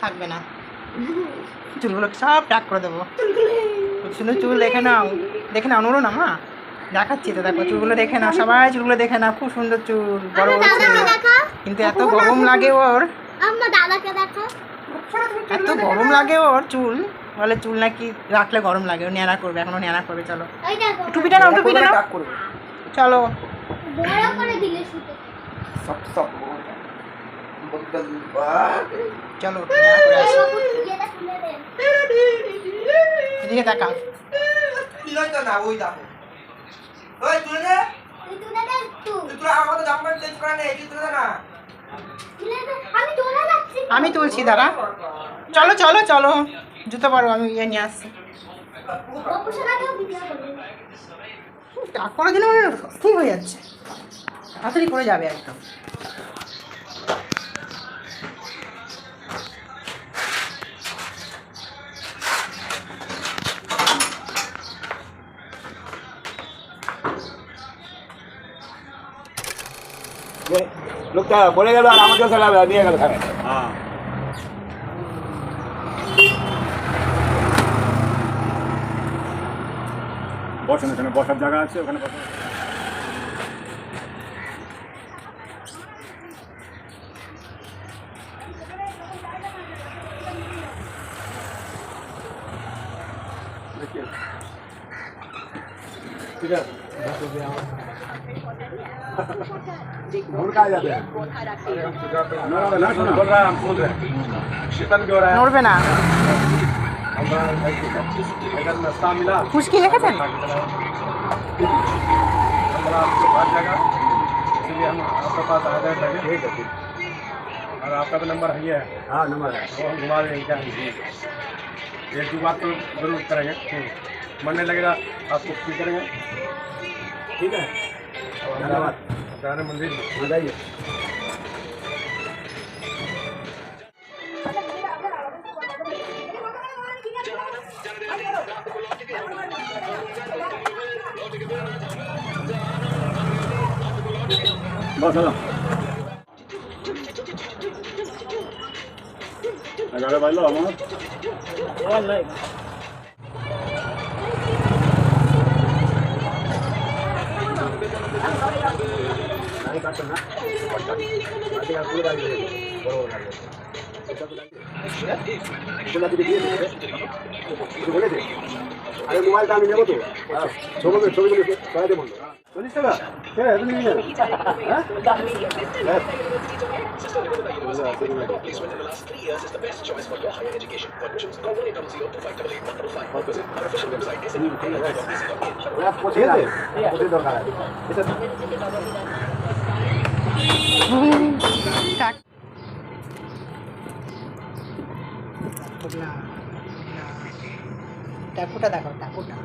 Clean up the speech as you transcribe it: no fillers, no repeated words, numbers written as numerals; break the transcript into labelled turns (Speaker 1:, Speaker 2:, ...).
Speaker 1: থাকবে না, চুলগুলো সব টাক করে দেবো। খুব সুন্দর চুল, দেখে নাও, দেখে নাও, নড়ো না মা, দেখাচ্ছি তো, দেখো চুলগুলো দেখে নাও, সবাই চুলগুলো দেখে নাও, খুব সুন্দর চুল, বড় বড় চুল। কিন্তু এত গরম লাগে ওর, এত গরম লাগে ওর চুল, বলে চুল নাকি রাখলে গরম লাগে, ও ন্যাড়া করবে, এখনো ন্যাড়া করবে। চলো টুপিটা নাও, টুপিটা নাও, চলো। চলো এদিকে তাকা, আমি তুলছি, দাঁড়া। চলো চলো চলো, জুতো পারো, আমি ইয়ে নিয়ে আসছি। টাক করার জন্য ঠিক হয়ে যাচ্ছে, তাড়াতাড়ি করে যাবে একদম।
Speaker 2: লোকটা বলে গেল আর আমাকেও খেলাবে, নিয়ে গেল খাবে। হ্যাঁ বসেন, ওখানে বসার জায়গা আছে, ওখানে বসেন। ঠিক আছে,
Speaker 1: নড়বে না, খুশকি দেখেছেন?
Speaker 2: और आपका भी नंबर है? हाँ नंबर है, वो हम घुमा देंगे। क्या एक दो बात तो जरूर करेंगे, मन नहीं लगेगा आपको फील करेंगे। ठीक है, धन्यवाद। जाने मंदिर आ जाइए। बस এগারো বাইলো আমার আরে মোবাইলটা আমি নেবো তো, ছবি করাতে বললো 40 টাকা। হ্যাঁ তুমি নিয়ে যাবে।
Speaker 1: টাকুটা দেখো, টাকুটা।